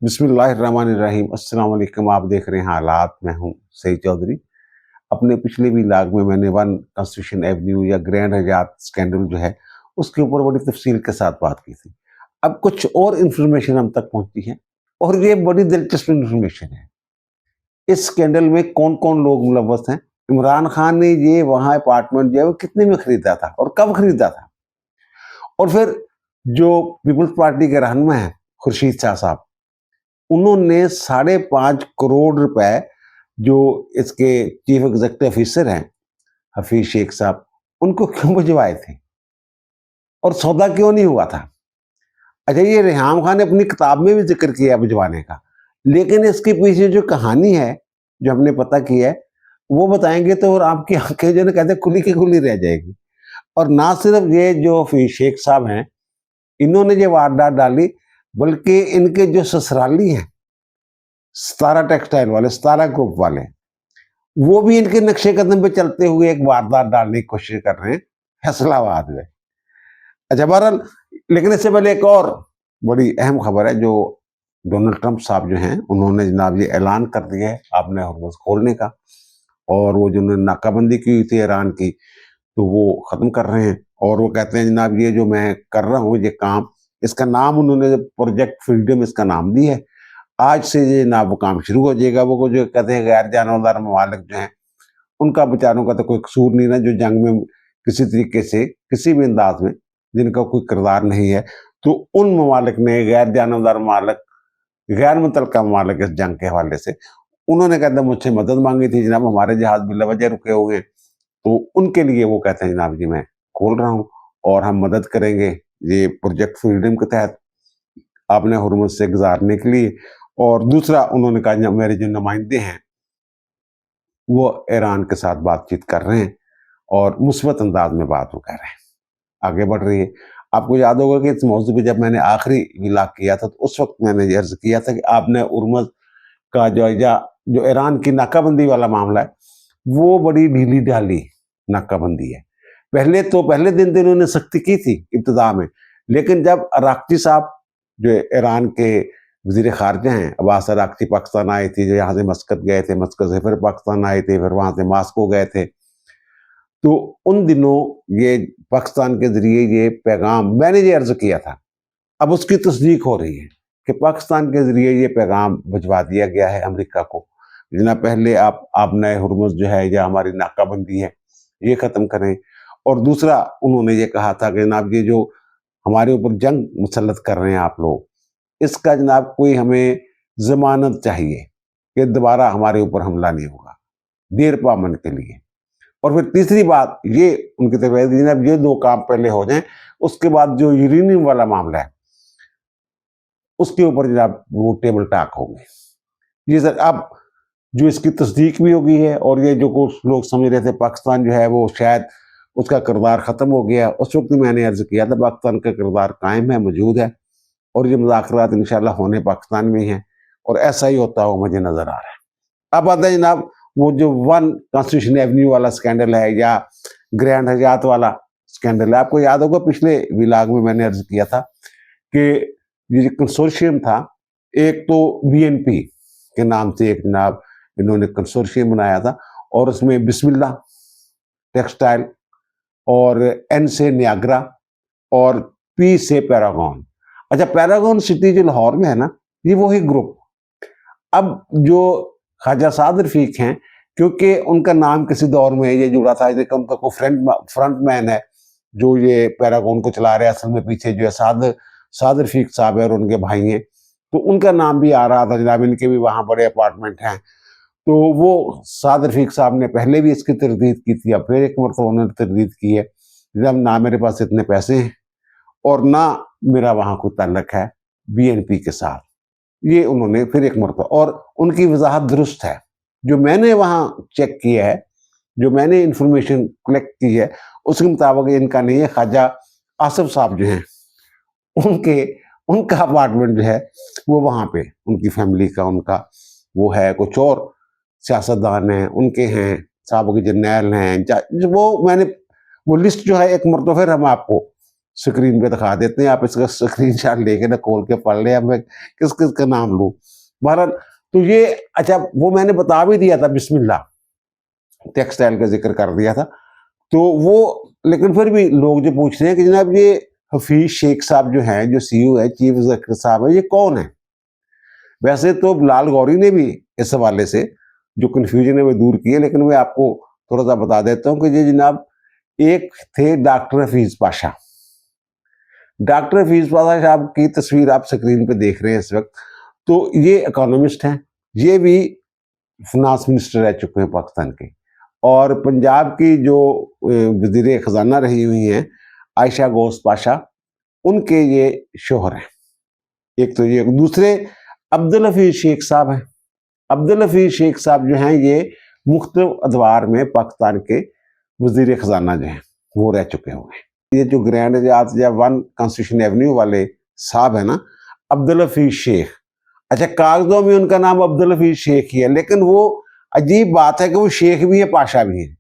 बिस्मिल्लाहिर्रहमानिर्रहीम। अस्सलाम वालेकुम। आप देख रहे हैं हालात। मैं हूं सईद चौधरी। अपने पिछले व्लॉग में मैंने वन कॉन्स्टिट्यूशन एवेन्यू या ग्रैंड हयात स्कैंडल जो है उसके ऊपर बड़ी तफसील के साथ बात की थी। अब कुछ और इंफॉर्मेशन हम तक पहुंची है और ये बड़ी दिलचस्प इंफॉर्मेशन है। इस स्कैंडल में कौन कौन लोग मुलव्वस हैं, इमरान खान ने ये वहां अपार्टमेंट जो है वो कितने में खरीदा था और कब खरीदा था, और फिर जो पीपल्स पार्टी के रहनुमा हैं खुर्शीद शाह साहब, उन्होंने 5.5 करोड़ रुपए जो इसके चीफ एग्जीक्यूटिव ऑफिसर हैं हफीज शेख साहब, उनको क्यों भिजवाए थे और सौदा क्यों नहीं हुआ था। अच्छा, ये रेहाम खान ने अपनी किताब में भी जिक्र किया भिजवाने का, लेकिन इसके पीछे जो कहानी है जो हमने पता की है वो बताएंगे तो और आपकी आंखें जो है कहते खुली की खुली रह जाएगी। और ना सिर्फ ये जो हफीज शेख साहब हैं इन्होंने ये वारदात डाली, बल्कि इनके जो ससुराली हैं सतारा टेक्सटाइल वाले, सतारा ग्रुप वाले, वो भी इनके नक्शे कदम पे चलते हुए एक वारदात डालने की कोशिश कर रहे हैं फैसलाबाद में। अच्छा, बहरहाल, लेकिन इससे पहले एक और बड़ी अहम खबर है जो डोनाल्ड ट्रंप साहब जो हैं उन्होंने जनाब ये ऐलान कर दिया है आपने हॉर्मुज़ खोलने का, और वो जो उन्होंने नाकाबंदी की हुई थी ईरान की तो वो ख़त्म कर रहे हैं। और वो कहते हैं जनाब ये जो मैं कर रहा हूँ ये काम, इसका नाम उन्होंने प्रोजेक्ट फ्रीडम इसका नाम दिया है। आज से ये ना वो काम शुरू हो जाएगा। वो जो कहते हैं गैर जानबदार ममालिक जो हैं उनका बेचारों का तो कोई कसूर नहीं ना, जो जंग में किसी तरीके से किसी भी अंदाज में जिनका कोई किरदार नहीं है, तो उन ममालिक ने, गैर जानबदार ममालिक, गैर मुतलका ममालिक, इस जंग के हवाले से उन्होंने कहते मुझसे मदद मांगी थी जनाब, हमारे जहाज बिलवजह रुके हुए हैं, तो उनके लिए वो कहते हैं जनाब जी मैं खोल रहा हूँ और हम मदद करेंगे ये प्रोजेक्ट फ्रीडम के तहत आपने हुर्मुज़ से गुजारने के लिए। और दूसरा उन्होंने कहा मेरे जो नुमाइंदे हैं वो ईरान के साथ बातचीत कर रहे हैं और मुस्बत अंदाज में बात वो कर रहे हैं, आगे बढ़ रही है। आपको याद होगा कि इस मौजू पे जब मैंने आखिरी व्लॉग किया था तो उस वक्त मैंने ये अर्ज किया था कि आपने हुर्मुज़ का जो ईरान की नाकाबंदी वाला मामला है वो बड़ी ढीली ढाली नाकाबंदी है। पहले दिन तो इन्होंने सख्ती की थी इब्तदा में, लेकिन जब अराक्ची साहब जो ईरान के वज़ीर ख़ारिजा हैं अब्बास अराक्ची पाकिस्तान आए थे, जो यहाँ से मस्कत गए थे, मस्कत से फिर पाकिस्तान आए थे, फिर वहाँ से मॉस्को गए थे, तो उन दिनों ये पाकिस्तान के ज़रिए ये पैगाम मैंने ये अर्ज़ किया था, अब उसकी तस्दीक हो रही है कि पाकिस्तान के ज़रिए ये पैगाम भिजवा दिया गया है अमेरिका को, जनाब पहले आप नए हुर्मुज़ जो है या हमारी नाकाबंदी है ये ख़त्म करें। और दूसरा उन्होंने ये कहा था कि जनाब ये जो हमारे ऊपर जंग मुसल्लत कर रहे हैं आप लोग, इसका जनाब कोई हमें ज़मानत चाहिए कि दोबारा हमारे ऊपर हमला नहीं होगा, देर पामन के लिए। और फिर तीसरी बात ये उनकी तरफ है कि जनाब ये 2 काम पहले हो जाएं, उसके बाद जो यूरेनियम वाला मामला है उसके ऊपर जनाब वो टेबल टॉक होंगे। जी सर, अब जो इसकी तस्दीक भी हो गई है और ये जो कुछ लोग समझ रहे थे पाकिस्तान जो है वो शायद उसका किरदार ख़त्म हो गया, उस वक्त मैंने अर्ज़ किया था पाकिस्तान का किरदार कायम है, मौजूद है, और ये मुज़ाकरात इंशाल्लाह होने पाकिस्तान में ही हैं और ऐसा ही होता हुआ मुझे नज़र आ रहा है। अब आता है जनाब वो जो वन कॉन्स्टिट्यूशन एवेन्यू वाला स्कैंडल है या ग्रैंड हयात वाला स्कैंडल है। आपको याद होगा पिछले व्लॉग में मैंने अर्ज़ किया था कि ये जो कंसोर्शियम था, एक तो बीएनपी के नाम से एक जनाब इन्होंने कंसोर्शियम बनाया था और उसमें बिस्मिल्लाह टेक्सटाइल और एन से नियाग्रा और पी से पैरागॉन। अच्छा, पैरागॉन सिटी जो लाहौर में है ना, ये वही ग्रुप। अब जो ख्वाजा साद रफीक हैं, क्योंकि उनका नाम किसी दौर में ये जुड़ा था, देखो उनका कोई फ्रंट मैन है जो ये पैरागॉन को चला रहा है, असल में पीछे जो है साद रफीक साहब है और उनके भाई हैं, तो उनका नाम भी आ रहा था जनाब, इनके भी वहाँ बड़े अपार्टमेंट हैं। तो वो साद रफीक साहब ने पहले भी इसकी तरदीद की थी, अब फिर एक मरतबा उन्होंने तरदीद की है जब ना मेरे पास इतने पैसे हैं और ना मेरा वहाँ कोई ताल्लुक है बीएनपी के साथ, ये उन्होंने फिर एक मरतबा, और उनकी वजाहत दुरुस्त है। जो मैंने वहाँ चेक किया है, जो मैंने इंफॉर्मेशन कलेक्ट की है, उसके मुताबिक इनका नहीं है। ख्वाजा आसिफ साहब जो हैं उनके उनका अपार्टमेंट जो है वो वहाँ पे उनकी फैमिली का उनका वो है, कुछ और सियासतदान हैं उनके हैं, साहब के जर्नैल हैं, वो मैंने वो लिस्ट जो है एक मरतबा फिर हम आपको स्क्रीन पे दिखा देते हैं, आप इसका स्क्रीनशॉट लेके ना खोल के पढ़ ले, अब मैं किस किस का नाम लूं। भारत तो ये अच्छा, वो मैंने बता भी दिया था, बिस्मिल्लाह टेक्सटाइल का जिक्र कर दिया था। तो वो लेकिन फिर भी लोग जो पूछ रहे हैं कि जनाब ये हफीज शेख साहब जो हैं, जो सीईओ है, चीफ एग्जीक्यूटिव साहब है, ये कौन है? वैसे तो लाल गौरी ने भी इस हवाले से जो कन्फ्यूजन है वो दूर की है, लेकिन मैं आपको थोड़ा सा बता देता हूँ कि ये जनाब एक थे डॉक्टर हफीज पाशा। डॉक्टर हफीज पाशा साहब की तस्वीर आप स्क्रीन पे देख रहे हैं इस वक्त। तो ये इकोनॉमिस्ट हैं, ये भी फिनांस मिनिस्टर रह चुके हैं पाकिस्तान के, और पंजाब की जो वजीर खजाना रही हुई हैं आयशा गोस पाशा, उनके ये शोहर हैं। एक तो ये, दूसरे अब्दुल हफीज शेख साहब हैं। अब्दुल हफीज शेख साहब जो हैं ये मुख्तलिफ अदवार में पाकिस्तान के वजीर खजाना जो हैं वो रह चुके हुए हैं। ये जो ग्रैंड हयात या 1 कॉन्स्टिट्यूशन एवेन्यू वाले साहब है ना, अब्दुल हफीज शेख, अच्छा कागजों में उनका नाम अब्दुल हफीज शेख ही है, लेकिन वो अजीब बात है कि वो शेख भी है पाशा भी है।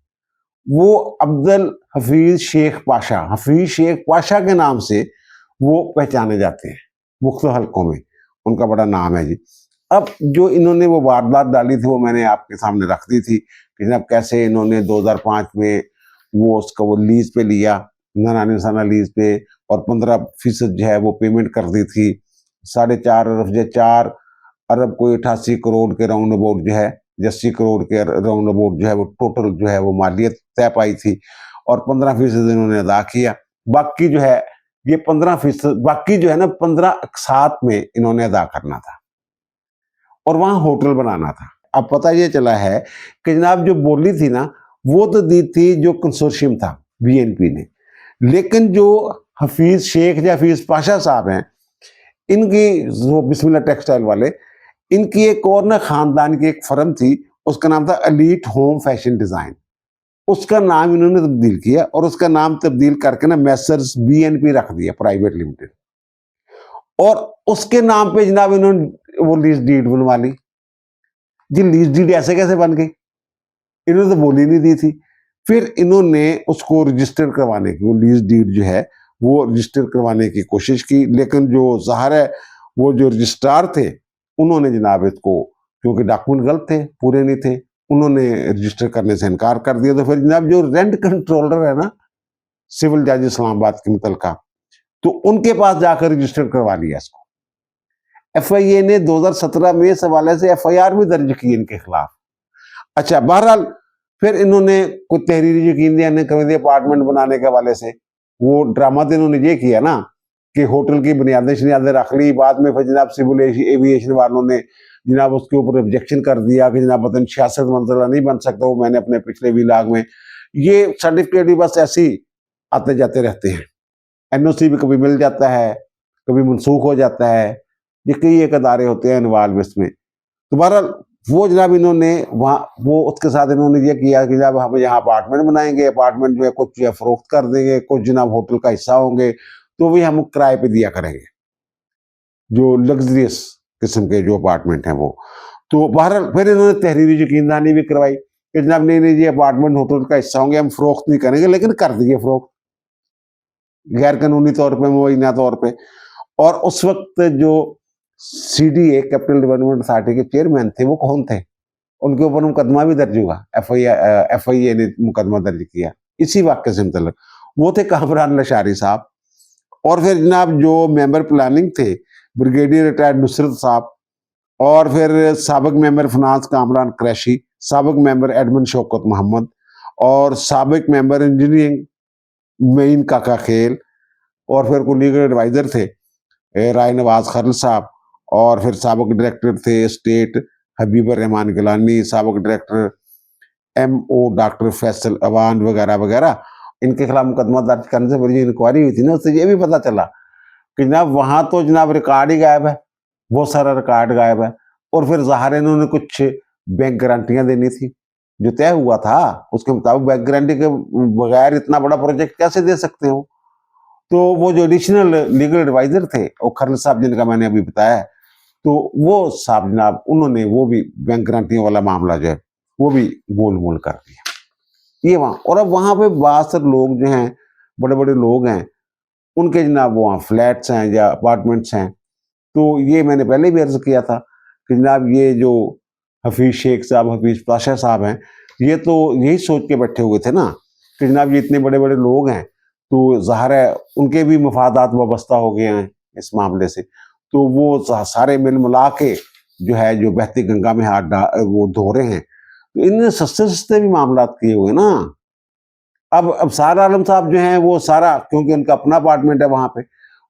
वो अब्दुल हफीज शेख पाशा, हफीज शेख पाशा के नाम से वो पहचाने जाते हैं मुख्तलिफ हलकों में, उनका बड़ा नाम है जी। अब जो इन्होंने वो वारदात डाली थी वो मैंने आपके सामने रख दी थी कि जनाब कैसे इन्होंने 2005 में वो उसका वो लीज पे लिया, नाना लीज पे, और 15% जो है वो पेमेंट कर दी थी। 4.5 अरब या 4 अरब कोई 88 करोड़ के राउंड अबाउट जो है, 80 करोड़ के राउंड अबाउट जो है वो टोटल जो है वो मालियत तय पाई थी, और 15% इन्होंने अदा किया। बाकी जो है ये 15%, बाकी जो है ना 15 अकसात में इन्होंने अदा करना था, और वहां होटल बनाना था। अब पता ये चला है कि जनाब जो बोली थी ना वो तो दी थी जो कंसोर्शियम था बीएनपी ने, लेकिन जो हफीज शेख या हफीज पाशा साहब हैं, इनकी जो बिस्मिल्लाह टेक्सटाइल वाले, इनकी एक और ना खानदान की एक फर्म थी, उसका नाम था एलीट होम फैशन डिजाइन। उसका नाम इन्होंने तब्दील किया, और उसका नाम तब्दील करके ना मैसर्स बीएनपी रख दिया प्राइवेट लिमिटेड, और उसके नाम पे जनाब इन्होंने वो लीज डीड बनवा ली। जी लीज डीड ऐसे कैसे बन गई? इन्होंने तो बोली नहीं दी थी। फिर इन्होंने उसको रजिस्टर करवाने की, वो लीज डीड जो है वो रजिस्टर करवाने की कोशिश की, लेकिन जो ज़ाहिर है वो जो रजिस्ट्रार थे उन्होंने जनाब इसको, क्योंकि डॉक्यूमेंट गलत थे, पूरे नहीं थे, उन्होंने रजिस्टर करने से इनकार कर दिया। तो फिर जनाब जो रेंट कंट्रोलर है ना, सिविल जज इस्लामाबाद के मुतलका, तो उनके पास जाकर रजिस्टर करवा लिया इसको। एफआईए ने 2017 में इस हवाले से एफआईआर भी दर्ज की इनके खिलाफ। अच्छा, बहरहाल फिर इन्होंने कुछ तहरीरी यकीन दहानी कर दी अपार्टमेंट बनाने के हवाले से। वो ड्रामा तो इन्होंने ये किया ना कि होटल की बुनियादें शनियादें रख ली, बाद में फिर जनाब सिविल एविएशन वालों ने जनाब उसके ऊपर ऑब्जेक्शन कर दिया कि जनाब पता 66 मंजिला नहीं बन सकता। वो मैंने अपने पिछले वीलाग में, ये सर्टिफिकेट भी बस ऐसे ही आते जाते रहते हैं। एनओसी भी कभी मिल जाता है, कभी मनसूख हो जाता है, ये कई एक अदारे होते हैं इन्वॉल्व इसमें। तो बहरहाल वो जनाब इन्होंने वहाँ वो उसके साथ इन्होंने ये किया कि जनाब हम यहाँ अपार्टमेंट बनाएंगे, अपार्टमेंट जो है कुछ जो है फरोख्त कर देंगे, कुछ जनाब होटल का हिस्सा होंगे, तो भी हम किराए पे दिया करेंगे, जो लग्जरियस किस्म के जो अपार्टमेंट हैं वो। तो बहरहाल फिर इन्होंने तहरीरी यकीनदहानी भी करवाई कि जनाब नहीं नहीं, ये अपार्टमेंट होटल का हिस्सा होंगे, हम फरोख्त नहीं करेंगे, लेकिन कर दिए फरोख्त गैर कानूनी तौर पर, मुबैना तौर पर। और उस वक्त जो सीडीए कैपिटल डेवलपमेंट अथॉरिटी के चेयरमैन थे वो कौन थे? उनके ऊपर मुकदमा भी दर्ज हुआ, एफआईए ने मुकदमा दर्ज किया इसी वाक्य से मुतल्लिक। वो थे कामरान लशारी साहब। और फिर जनाब जो मेंबर प्लानिंग थे ब्रिगेडियर रिटायर्ड नुसरत साहब, और फिर साबिक मेंबर फिनांस कामरान क्रैशी, साबिक मेंबर एडमिन शौकत मोहम्मद, और साबिक मेंबर इंजीनियरिंग मेन काका खेल, और फिर कोई लीगल एडवाइजर थे राय नवाज खरल साहब, और फिर साबिक डायरेक्टर थे स्टेट हबीबर रहमान गिलानी, साबिक director MO doctor Faisal Awan वगैरह वगैरह। इनके खिलाफ मुकदमा दर्ज करने से बड़ी इंक्वायरी हुई थी ना, उससे ये भी पता चला कि जनाब वहां तो जनाब रिकॉर्ड ही गायब है, बहुत सारा रिकॉर्ड गायब है। और फिर ज़ाहिर इन्होंने कुछ बैंक गारंटियां देनी थी, जो तय हुआ था उसके मुताबिक बैंक गारंटी के बगैर इतना बड़ा प्रोजेक्ट कैसे दे सकते हो। तो वो जो एडिशनल लीगल एडवाइजर थे वो खरल साहब जिनका मैंने अभी बताया, तो वो साहब जनाब उन्होंने वो भी बैंक गारंटियों वाला मामला जो है वो भी गोलमोल कर दिया ये वहां। और अब वहां पे बहुत सारे लोग जो हैं, बड़े बड़े लोग हैं, उनके जनाब वहाँ फ्लैट्स हैं या अपार्टमेंट्स हैं। तो ये मैंने पहले भी अर्ज़ किया था कि जनाब ये जो हफ़ीज़ शेख साहब, हफ़ीज़ पाशा साहब हैं, ये तो यही सोच के बैठे हुए थे ना कि जनाब ये इतने बड़े-बड़े लोग हैं, तो ज़ाहिर है उनके भी मफ़ादात वाबस्ता हो गए हैं इस मामले से। तो वो सारे मिला के जो है, जो बहती गंगा में हाथ वो धो रहे हैं। तो इनने सस्ते-सस्ते भी मामलात किए हुए ना। अब सारा आलम साहब जो हैं वो सारा, क्योंकि उनका अपना अपार्टमेंट है वहाँ पे,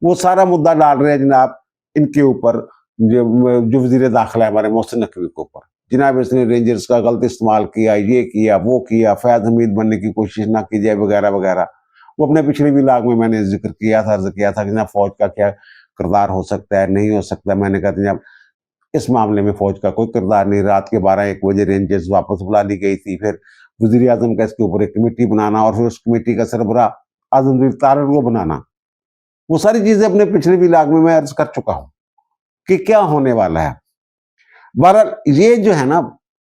वो सारा मुद्दा डाल रहे हैं जनाब इनके ऊपर, जो वज़ीर दाखिला है हमारे मोहसिन नकवी के ऊपर। जनाब इसने रेंजर्स का गलत इस्तेमाल किया, ये किया, वो किया, फैज़ हमीद बनने की कोशिश ना की जाए वगैरह-वगैरह। वो अपने पिछले व्लॉग में मैंने ज़िक्र किया था, अर्ज़ किया था कि जनाब फ़ौज का क्या किरदार हो सकता है, नहीं हो सकता। मैंने कहा जनाब इस मामले में फ़ौज का कोई किरदार नहीं। रात के 12-1 बजे रेंजर्स वापस बुला ली गई थी। फिर वज़ीर-ए-आज़म का इसके ऊपर एक कमेटी बनाना और फिर उस कमेटी का सरबराह आज़मगीर तारड़ को बनाना। वो सारी चीज़ें अपने पिछले व्लॉग में मैं अर्ज़ कर चुका हूँ कि क्या होने वाला है। बहरहाल ये जो है ना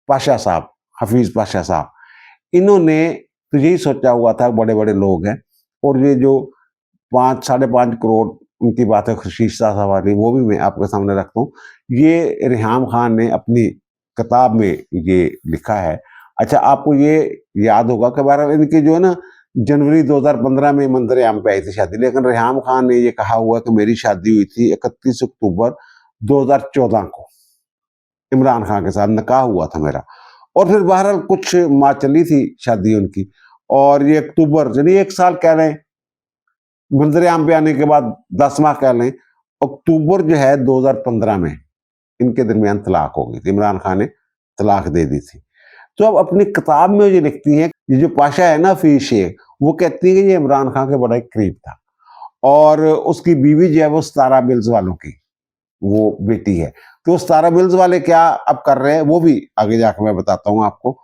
पाशा साहब, हफ़ीज़ पाशा साहब, इन्होंने तो यही सोचा हुआ था, बड़े-बड़े लोग हैं, और ये जो 5 साढ़े 5 करोड़ उनकी बात है खुर्शीद साहब वाली, वो भी मैं आपके सामने रखता हूँ। ये रेहाम खान ने अपनी किताब में ये लिखा है। अच्छा, आपको ये याद होगा कि बहरहाल इनकी जो है ना जनवरी 2015 में मंज़र-ए-आम पे आई थी शादी, लेकिन रेहाम खान ने ये कहा हुआ कि मेरी शादी हुई थी 31 अक्टूबर 2014 को, इमरान खान के साथ निकाह हुआ था मेरा। और फिर बहरहाल कुछ माह चली थी शादी उनकी, और ये अक्टूबर यानी 1 साल कह लें, मंज़र-ए-आम पे आने के बाद 10 माह कह लें, अक्टूबर जो है 2015 में इनके दरमियान तलाक हो गई थी, इमरान खान ने तलाक दे दी थी। तो अब अपनी किताब में ये लिखती हैं, ये जो पाशा है ना हफ़ीज़ शेख, वो कहती है कि ये इमरान खान के बड़ा ही करीब था, और उसकी बीवी जो है वो सितारा मिल्स वालों की वो बेटी है। तो सितारा मिल्स वाले क्या अब कर रहे हैं, वो भी आगे जाके मैं बताता हूँ आपको।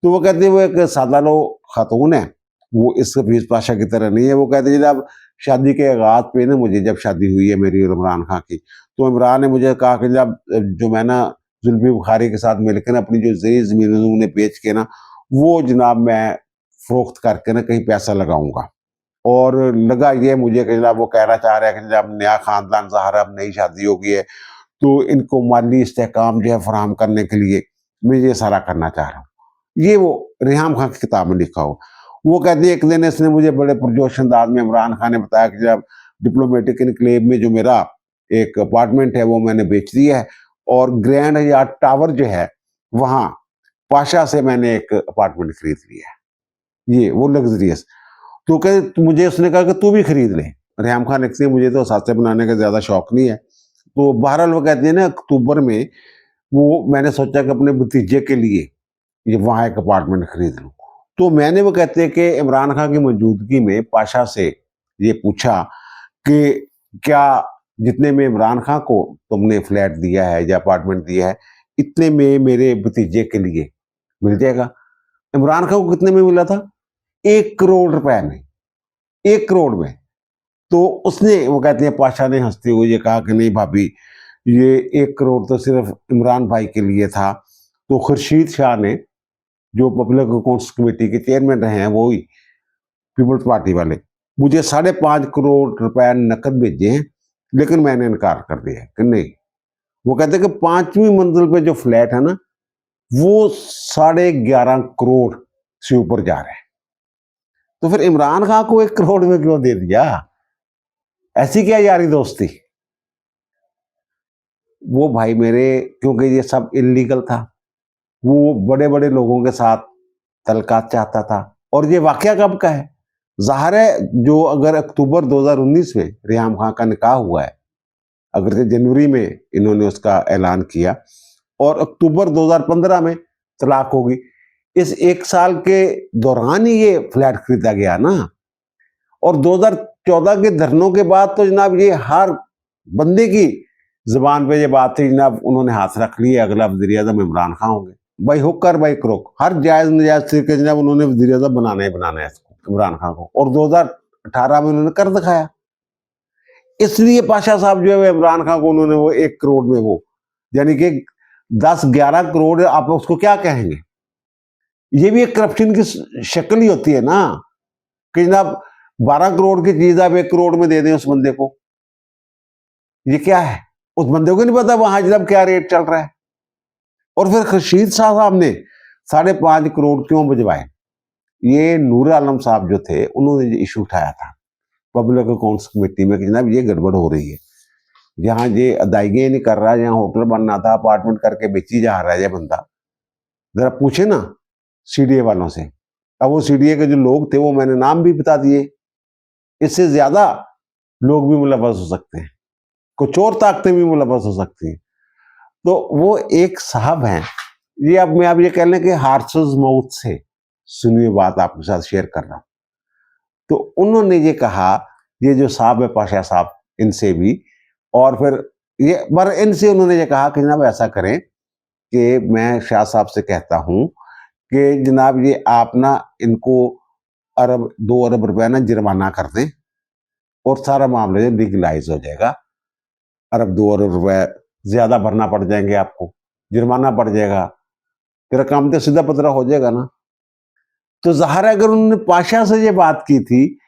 तो वो कहते हैं वो एक सादा-लो खातून है, वो इस हफ़ीज़ पाशा की तरह नहीं है। वो कहते हैं जनाब शादी के आगाज़ पे ना, मुझे जब शादी हुई है मेरी और इमरान खान की, तो इमरान ने मुझे कहा कि जनाब जो मैं ना जुल्फ़ी बुखारी के साथ मिलकर ना अपनी जो ज़मीन उन्हें बेच के ना, वो जनाब मैं फ़रोख्त करके ना कहीं पैसा लगाऊँगा। और लगा ये मुझे कि जनाब वो कहना चाह रहा है कि जनाब नया ख़ानदान ज़ाहिर है, अब नई शादी हो गई है, तो इनको माली इस्तेहकाम जो है फ़राहम करने के लिए मैं ये सारा करना चाह रहा हूँ। ये वो रेहाम खान की किताब में लिखा हो। वो कहती है एक दिन इसने मुझे बड़े पुरजोश अंदाज में इमरान खान ने बताया कि जब डिप्लोमेटिक एन्क्लेव में जो मेरा एक अपार्टमेंट है वो मैंने बेच दिया है, और ग्रैंड हयात टावर जो है वहाँ पाशा से मैंने एक अपार्टमेंट खरीद लिया है, ये वो लग्जरियस। तो कहे मुझे उसने कहा कि तू भी खरीद ले। रेहाम खान लिखती है मुझे तो साथे बनाने का ज़्यादा शौक नहीं है। तो बहरहाल वो कहती है ना अक्टूबर में वो मैंने सोचा कि अपने भतीजे के लिए ये वहाँ एक अपार्टमेंट खरीद लूँ। तो मैंने, वो कहते हैं कि इमरान खान की मौजूदगी में पाशा से ये पूछा कि क्या जितने में इमरान खान को तुमने फ्लैट दिया है या अपार्टमेंट दिया है, इतने में मेरे भतीजे के लिए मिल जाएगा? इमरान खान को कितने में मिला था? 1 करोड़ रुपए में, 1 करोड़ में। तो उसने, वो कहती है पाशा ने हँसते हुए ये कहा कि नहीं भाभी, ये 1 करोड़ तो सिर्फ़ इमरान भाई के लिए था। तो खुर्शीद शाह ने, जो पब्लिक अकाउंट्स कमेटी के चेयरमैन रहे हैं, वो ही पीपल्स पार्टी वाले, मुझे 5.5 करोड़ रुपए नकद भेजे हैं, लेकिन मैंने इनकार कर दिया कि नहीं। वो कहते हैं कि 5वीं मंजिल पे जो फ्लैट है ना, वो 11.5 करोड़ से ऊपर जा रहा है। तो फिर इमरान खान को 1 करोड़ में क्यों दे दिया? ऐसी क्या यारी दोस्ती? वो भाई मेरे, क्योंकि ये सब इल्लीगल था, वो बड़े-बड़े लोगों के साथ तल्लुकात चाहता था। और ये वाक़या कब का है? ज़ाहिर है, जो अगर अक्टूबर 2019 में रेहाम खान का निकाह हुआ है, अगर से जनवरी में इन्होंने उसका ऐलान किया और अक्टूबर 2015 में तलाक होगी, इस 1 साल के दौरान ही ये फ्लैट खरीदा गया ना। और 2014 के धरनों के बाद तो जनाब ये हर बंदे की ज़ुबान पे ये बात थी जनाब, उन्होंने हाथ रख लिया अगला वज़ीर-ए-आज़म इमरान खान होंगे। बाई हुक और बाई क्रुक, हर जायज़-नाजायज़ तरीके से जनाब उन्होंने वज़ीर-ए-आज़म बनाना ही बनाना है इसको, इमरान खान को, और 2018 में उन्होंने कर दिखाया। इसलिए पाशा साहब जो है वो इमरान खान को उन्होंने वो 1 करोड़ में, वो यानी कि 10-11 करोड़, आप उसको क्या कहेंगे? ये भी एक करप्शन की शक्ल ही होती है ना, कि जनाब 12 करोड़ की चीज आप 1 करोड़ में दे दें उस बंदे को, ये क्या है? उस बंदे को नहीं पता वहां जनाब क्या रेट चल रहा है। और फिर खर्शीद शाह साहब ने 5.5 करोड़ क्यों भिजवाए? ये नूर आलम साहब जो थे उन्होंने ये इशू उठाया था पब्लिक अकाउंट्स कमेटी में कि जनाब ये गड़बड़ हो रही है, यहाँ ये अदायगी नहीं कर रहा, यहाँ होटल बनना था, अपार्टमेंट करके बेची जा रहा है ये बंदा, जरा पूछे ना सीडीए वालों से। अब वो सीडीए के जो लोग थे वो मैंने नाम भी बता दिए, इससे ज्यादा लोग भी मुलव्वस हो सकते हैं, कुछ और ताकतें भी मुलव्वस हो सकती हैं। तो वो एक साहब हैं, ये अब मैं ये कह लें कि हार्सस माउथ से सुनिए बात आपके साथ शेयर कर रहा हूं। तो उन्होंने ये कहा, ये जो साहब है पाशा साहब, इनसे भी, और फिर ये पर इनसे उन्होंने ये कहा कि जनाब ऐसा करें कि मैं शाह साहब से कहता हूं कि जनाब ये आप ना इनको 2 अरब रुपया ना जुर्माना कर दें और सारा मामला लीगलाइज हो जाएगा। 2 अरब रुपए ज्यादा भरना पड़ जाएंगे आपको, जुर्माना पड़ जाएगा, तेरा काम तो सीधा पतरा हो जाएगा ना। तो ज़ाहिर है अगर उन्होंने पाशा से ये बात की थी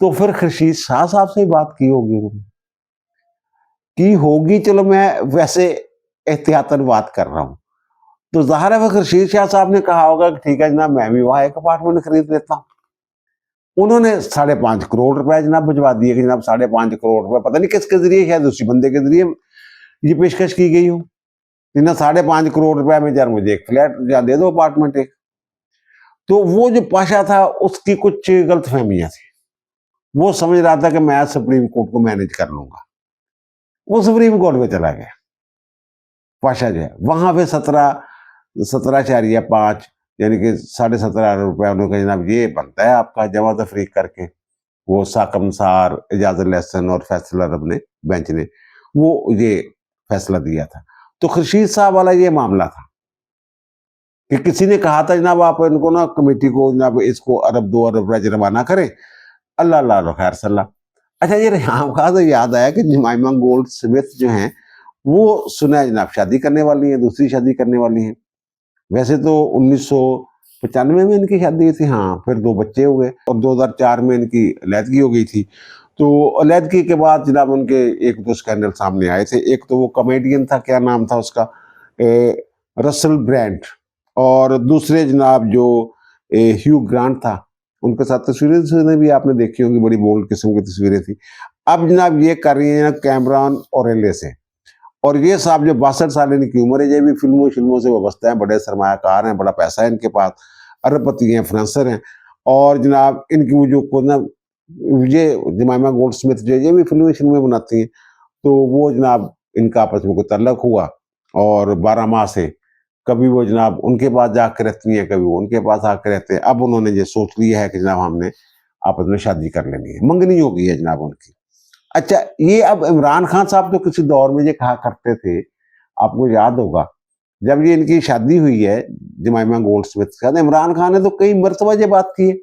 तो फिर खर्शीद शाह साहब से ही बात की होगी उन्होंने, की होगी। चलो मैं वैसे एहतियातन बात कर रहा हूं। तो ज़ाहिर है खर्शीद शाह साहब ने कहा होगा कि ठीक है जनाब मैं भी वहां एक अपार्टमेंट खरीद लेता हूं। उन्होंने 5.5 करोड़ रुपए जनाब भिजवा दिए कि जनाब 5.5 करोड़ रुपए, पता नहीं किसके जरिए, शायद उसी बंदे के जरिए ये पेशकश की गई हो, 5.5 करोड़ रुपए में यार मुझे एक फ्लैट या दे दो, अपार्टमेंट एक। तो वो जो पाशा था उसकी कुछ गलत फहमियां थी, वो समझ रहा था कि मैं सुप्रीम कोर्ट को मैनेज कर लूंगा, वो सुप्रीम कोर्ट में चला गया पाशा जो है। वहां पे 17.5 यानी कि 17.5 अरब रुपया उन्होंने कहा जनाब ये बनता है आपका जमा तफरीक करके। वो साकम सार, इजाजुल लहसन और फैसल अरब ने, बेंच ने वो ये फैसला दिया था। तो खर्शीद साहब वाला ये मामला था कि किसी ने कहा था जनाब आप इनको ना कमेटी को जनाब इसको 2 अरब रुपया जुर्माना करें, अल्लाह अल्लाह खैर सल्ला। अच्छा ये यहाँ का तो याद आया कि जमाइमा गोल्ड स्मिथ जो हैं वो सुना है जनाब शादी करने वाली है, दूसरी शादी करने वाली है। वैसे तो 1995 में इनकी शादी हुई थी, हाँ, फिर 2 बच्चे हुए और 2004 में इनकी अलहदगी हो गई थी। तो अलहदगी के बाद जनाब उनके 1-2 स्कैंडल सामने आए थे। एक तो वो कॉमेडियन था, क्या नाम था उसका, रसल ब्रांड, और दूसरे जनाब जो ह्यू ग्रांट था, उनके साथ तस्वीरें भी आपने देखी होंगी, बड़ी बोल्ड किस्म की तस्वीरें थी। अब जनाब ये कर रही हैं कैमरॉन और एले से, और ये साहब जो 62 साल इनकी उम्र है, ये भी फिल्मों से वाबस्ता है, बड़े सरमायाकार हैं, बड़ा पैसा है इनके पास, अरबपति हैं, फ्रांसर हैं। और जनाब इनकी वो जो को ना ये जमाइमा गोल्ड स्मिथ जो ये भी फिल्में बनाती हैं। तो वो जनाब इनका आपस में कोई तल्लक हुआ और 12 माह से कभी वो जनाब उनके पास जाकर रहती हैं, कभी वो उनके पास आकर रहते हैं। अब उन्होंने ये सोच लिया है कि जनाब हमने आपस में शादी कर लेनी है, मंगनी हो गई है जनाब उनकी। अच्छा ये अब इमरान खान साहब तो किसी दौर में ये कहा करते थे, आपको याद होगा, जब ये इनकी शादी हुई है जमाइमा गोल्ड स्मिथ के साथ, इमरान खान ने तो कई मरतबा ये बात की है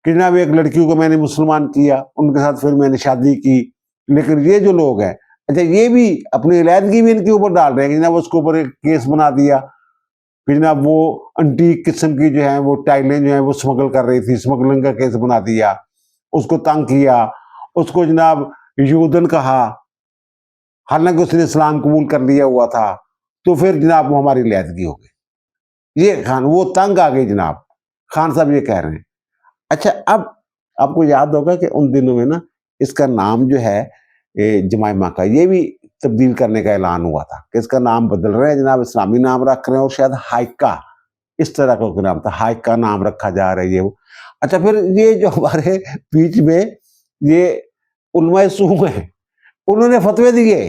कि जनाब एक लड़की को मैंने मुसलमान किया, उनके साथ फिर मैंने शादी की। लेकिन ये जो लोग हैं, अच्छा ये भी अपनी अलहदगी भी इनके ऊपर डाल रहे हैं कि जनाब उसके ऊपर एक केस बना दिया, फिर जनाब वो अंटीक किस्म की जो है वो टाइलें जो है वो स्मगल कर रही थी, स्मगलिंग का केस बना दिया, उसको तंग किया, उसको जनाब यूदन कहा, हालांकि उसने इस्लाम कबूल कर लिया हुआ था। तो फिर जनाब वो हमारी अलहदगी हो गई, ये खान वो तंग आ गई जनाब, खान साहब ये कह रहे हैं। अच्छा अब आपको याद होगा कि उन दिनों में ना इसका नाम जो है जमाइमा का, ये भी तब्दील करने का ऐलान हुआ था कि इसका नाम बदल रहे हैं जनाब, इस्लामी नाम रख रहे हैं, और शायद हाइका इस तरह का नाम था, हाइका नाम रखा जा रहा है ये वो। अच्छा फिर ये जो हमारे बीच में ये उलमाए सू हैं, उन्होंने फतवे दिए,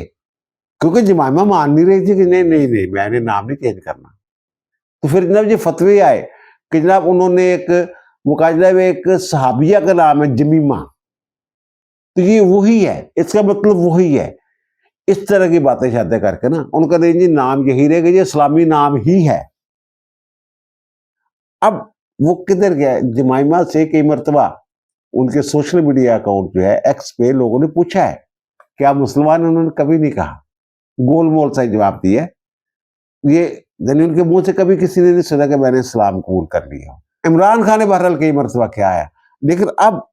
क्योंकि जमाइमा मान नहीं रही थी कि नहीं नहीं नहीं मैंने नाम नहीं चेंज करना। तो फिर जनाब ये फतवे आए कि जनाब उन्होंने एक वो कहा जनाब एक सहाबिया का नाम है जमीमा, तो ये वही है, इसका मतलब वही है। इस तरह की बातें शातें करके ना उनका नहीं जी नाम यही रहेगा, ये इस्लामी नाम ही है। अब वो किधर गया, जमाइमा से कई मरतबा उनके सोशल मीडिया अकाउंट जो है एक्स पे लोगों ने पूछा है क्या मुसलमान, उन्होंने कभी नहीं कहा, गोलमोल सा जवाब दिया। ये यानी उनके मुंह से कभी किसी ने नहीं सुना कि मैंने इस्लाम कबूल कर लिया। इमरान खान ने बहरहाल कई मरतबा क्या आया, लेकिन अब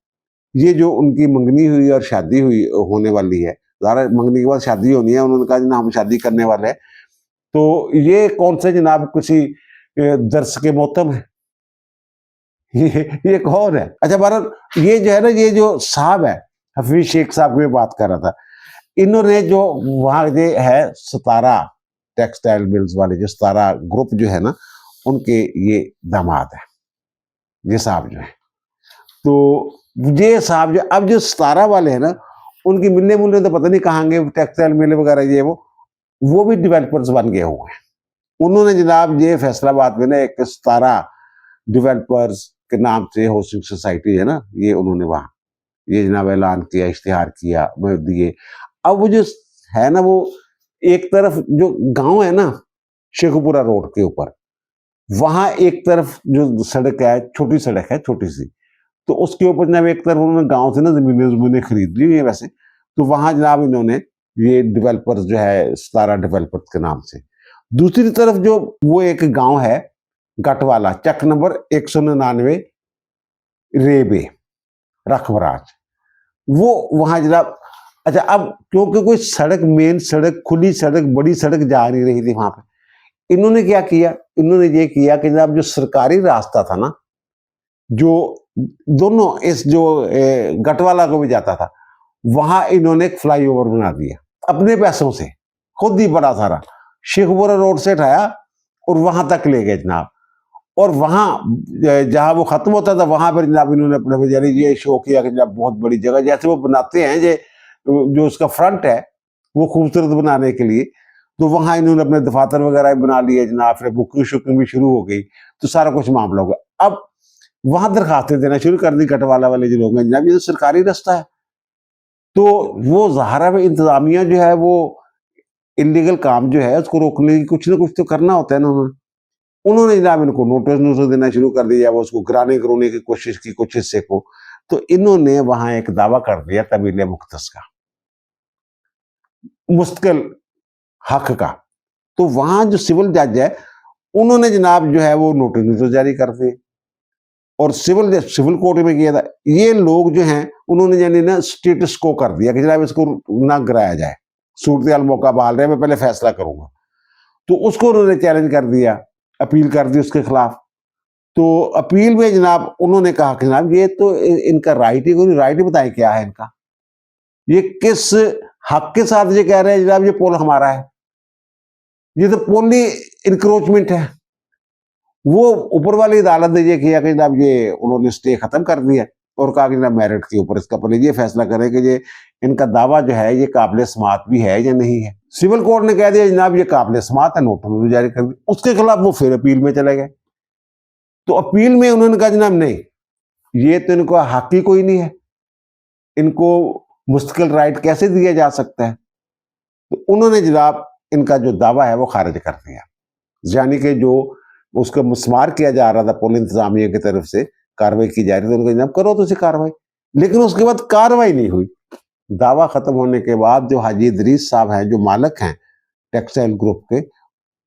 ये जो उनकी मंगनी हुई और शादी हुई होने वाली है, ज़ाहिर है मंगनी के बाद शादी होनी है, उन्होंने कहा जनाब हम शादी करने वाले हैं, तो ये कौन से जनाब किसी दर्स के मोहतम है? ये कौन है? अच्छा बहरहाल ये जो है ना, ये जो साहब है, हफीज शेख साहब की मैं बात कर रहा था, इन्होंने जो वहाँ जे है सतारा टेक्सटाइल मिल्स वाले, जो सतारा ग्रुप जो है ना, उनके ये दामाद है, ये साहब जो है। तो ये साहब जो अब जो सतारा वाले हैं ना, उनकी मिलने मुलने तो पता नहीं कहाँ गए, टेक्सटाइल मिल वगैरह ये वो भी डेवलपर्स बन गए हुए हैं। उन्होंने जनाब ये फैसलाबाद में ना एक सतारा डेवलपर्स के नाम से हाउसिंग सोसाइटी है ना, ये उन्होंने वहाँ ये जनाब ऐलान किया, इश्तिहार किया, वो दिए। अब वो जो है ना, वो एक तरफ जो गांव है ना शेखुपुरा रोड के ऊपर, वहां एक तरफ जो सड़क है, छोटी सड़क है, छोटी सी, तो उसके ऊपर जनाब एक तरफ उन्होंने गांव से ना जमीनें खरीद ली हुई है वैसे, तो वहां जनाब इन्होंने ये डेवलपर्स जो है सतारा डेवलपर्स के नाम से। दूसरी तरफ जो वो एक गांव है गटवाला, चक नंबर 199 रेबे रखवराज, वो वहां जनाब। अच्छा अब क्योंकि कोई सड़क, मेन सड़क, खुली सड़क, बड़ी सड़क जा नहीं रही थी वहां पे, इन्होंने क्या किया, इन्होंने ये किया कि जनाब जो सरकारी रास्ता था ना, जो दोनों इस जो गटवाला को भी जाता था, वहां इन्होंने एक फ्लाईओवर बना दिया अपने पैसों से, खुद ही बड़ा सारा शेखपुरा रोड से उठाया और वहां तक ले गए जनाब। और वहां जहां वो खत्म होता था, वहां पर जनाब इन्होंने अपने बेचारे ये शो किया कि जनाब बहुत बड़ी जगह, जैसे वो बनाते हैं जो उसका फ्रंट है वो खूबसूरत बनाने के लिए, तो वहां इन्होंने अपने दफातर वगैरह बना लिए जनाब, फिर बुकिंग शुकिंग भी शुरू हो गई, तो सारा कुछ मामला हो गया। अब वहां दरखास्तें देना शुरू कर दी गटवाला वाले जो लोग हैं, जनाब ये तो सरकारी रास्ता है, तो वो ज़ाहिर है इंतजामिया जो है वो इलीगल काम जो है उसको रोकने की कुछ ना कुछ तो करना होता है ना। उन्होंने जनाब इनको नोटिस देना शुरू कर दिया, वो उसको गिराने गिराने की कोशिश की कुछ हिस्से को, तो इन्होंने वहां एक दावा कर दिया तबीले मुख्तस का, मुस्तकिल हक का। तो वहां जो सिविल जज है, उन्होंने जनाब जो है वो नोटिस जारी कर दिए, और सिविल कोर्ट में किया था। ये लोग जो हैं उन्होंने यानी ना स्टेटस को कर दिया कि जनाब इसको ना गिराया जाए, सूरत मौका बहाल रहे, मैं पहले फैसला करूंगा। तो उसको उन्होंने चैलेंज कर दिया, अपील कर दी उसके खिलाफ। तो अपील में जनाब उन्होंने कहा कि जनाब ये तो इनका राइट ही, राइट ही बताए क्या है इनका, ये किस हक के साथ ये कह रहे हैं जनाब ये पोल हमारा है, ये तो पोली इंक्रोचमेंट है। वो ऊपर वाली अदालत ने ये किया कि जनाब ये उन्होंने स्टे खत्म कर दिया और कहा कि जनाब मेरिट के ऊपर इसका पहले ये फैसला करें कि ये इनका दावा जो है ये काबिल समात भी है या नहीं है। सिविल कोर्ट ने कह दिया जनाब ये काबिल समात है, नोटिस जारी कर दी। उसके खिलाफ वो फिर अपील में चले गए, तो अपील में उन्होंने कहा जनाब नहीं, ये तो इनको हक ही कोई नहीं है, इनको मुस्तकिल राइट कैसे दिया जा सकता है। तो उन्होंने जनाब इनका जो दावा है वो खारिज कर दिया, यानी कि जो उसको मुस्मार किया जा रहा था पुलिस इंतजामिया की तरफ से, कार्रवाई की जा रही थी, उनको जनाब करो तो कार्रवाई, लेकिन उसके बाद कार्रवाई नहीं हुई। दावा खत्म होने के बाद जो हाजी इदरीस साहब हैं, जो मालिक हैं टेक्सटाइल ग्रुप के,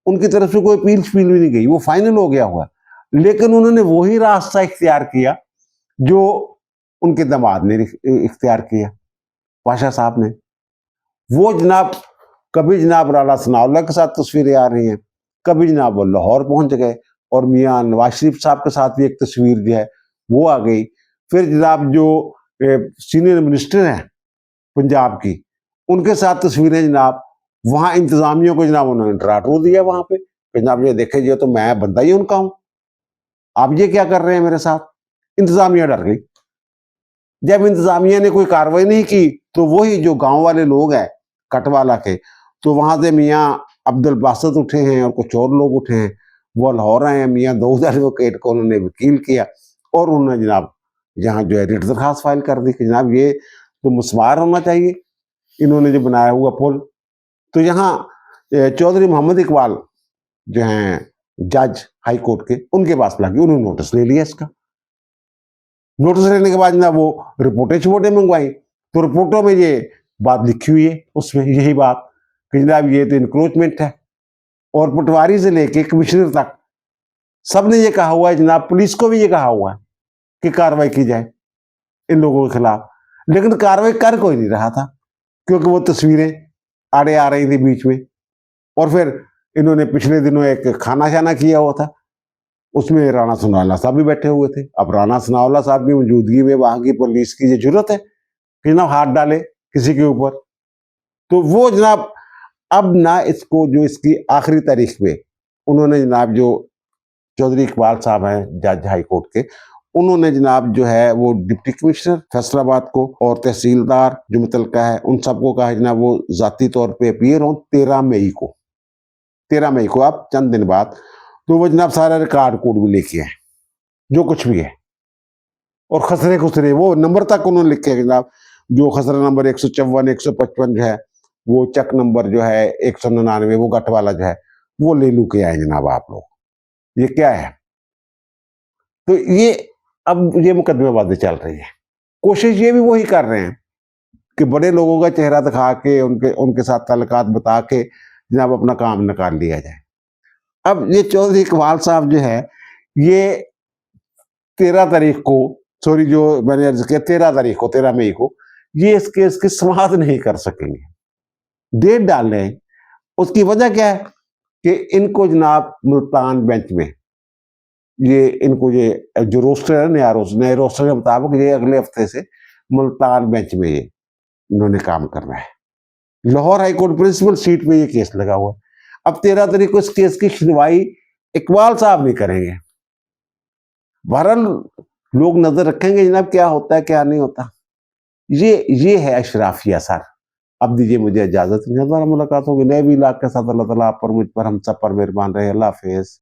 उनकी तरफ से कोई अपील भी नहीं गई, वो फाइनल हो गया हुआ। लेकिन उन्होंने वही रास्ता इख्तियार किया जो उनके दामाद ने इख्तियार किया, पाशा साहब ने। वो जनाब कभी जनाब राणा सनाउल्लाह के साथ तस्वीरें आ रही हैं, कभी जनाब वो लाहौर पहुंच गए और मियाँ नवाज शरीफ साहब के साथ भी एक तस्वीर जो है वो आ गई। फिर जनाब जो सीनियर मिनिस्टर हैं पंजाब की, उनके साथ तस्वीरें जनाब, वहां इंतजामियों को जनाब उन्होंने डराटो दिया वहां पे, जनाब ये देखे ये तो मैं बंदा ही उनका हूं, आप ये क्या कर रहे हैं मेरे साथ। इंतजामिया डर गई। जब इंतजामिया ने कोई कार्रवाई नहीं की, तो वही जो गांव वाले लोग हैं कटवाला के, तो वहां से मियाँ अब्दुल बासत उठे हैं और कुछ और लोग उठे हैं, वो लाहौर आए हैं। मियाँ दाऊद एडवोकेट को उन्होंने वकील किया और उन्होंने जनाब यहाँ जो है रिट दरखास्त फाइल कर दी कि जनाब ये तो मुस्मार होना चाहिए, इन्होंने जो बनाया हुआ पुल। तो यहाँ चौधरी मोहम्मद इकबाल जो हैं जज हाई कोर्ट के, उनके पास लगे, उन्होंने नोटिस ले लिया इसका। नोटिस लेने के बाद जनाब वो रिपोर्टें मंगवाई, तो रिपोर्टों में ये बात लिखी हुई है, उसमें यही बात कि जनाब ये तो इंक्रोचमेंट है। और पटवारी से लेके कमिश्नर तक सबने ये कहा हुआ है जनाब, पुलिस को भी ये कहा हुआ है कि कार्रवाई की जाए। इन लोगों के खिलाफ, लेकिन कार्रवाई कर कोई नहीं रहा था, क्योंकि वो तस्वीरें आड़े आ रही थी बीच में। और फिर इन्होंने पिछले दिनों एक खाना शाना किया हुआ था, उसमें राणा सनाउल्लाह साहब भी बैठे हुए थे। अब राणा सनाउल्लाह साहब की मौजूदगी में वहां की पुलिस की ये जरूरत है कि जनाब हाथ डाले किसी के ऊपर? तो वो जनाब अब ना इसको, जो इसकी आखिरी तारीख पे उन्होंने जनाब, जो चौधरी इकबाल साहब हैं जज हाई कोर्ट के, उन्होंने जनाब जो है वो डिप्टी कमिश्नर फैसलाबाद को और तहसीलदार जो मुतलका है उन सबको कहा जनाब वो जाती तौर पे अपीयर हों 13 मई को। 13 मई को आप चंद दिन बाद, तो वो जनाब सारा रिकॉर्ड कोड भी लेके आए, जो कुछ भी है, और खसरे खुसरे वो नंबर तक उन्होंने लिखे जनाब, जो खसरा नंबर 154 155 जो है, वो चक नंबर जो है 199 वो गट वाला जो है, वो ले लू के आए जनाब आप लोग। ये क्या है? तो ये अब ये मुकदमेबाजी चल रही है। कोशिश ये भी वही कर रहे हैं कि बड़े लोगों का चेहरा दिखा के उनके उनके साथ ताल्लुकात बता के जनाब अपना काम निकाल लिया जाए। अब ये चौधरी इकबाल साहब जो है, ये 13 तारीख को, सॉरी जो मैंने अर्ज किया 13 तारीख को, 13 मई को, ये इस केस की समाप्त नहीं कर सकेंगे, डेट डाल रहे हैं। उसकी वजह क्या है कि इनको जनाब मुल्तान बेंच में ये इनको ये जो रोस्टर है, नए रोस्टर के मुताबिक ये अगले हफ्ते से मुल्तान बेंच में ये इन्होंने काम करना है। लाहौर हाईकोर्ट प्रिंसिपल सीट पे ये केस लगा हुआ है। अब 13 तारीख को इस केस की सुनवाई इकबाल साहब नहीं करेंगे। बहरहाल लोग नजर रखेंगे जनाब क्या होता है क्या नहीं होता। ये है अशराफिया सर। अब दीजिए मुझे इजाजत, मुलाकात होगी नए भी इलाके के साथ। अल्लाह ताला आप पर, मुझ पर, हम सब पर मेहरबान रहे। अल्लाह हाफिज।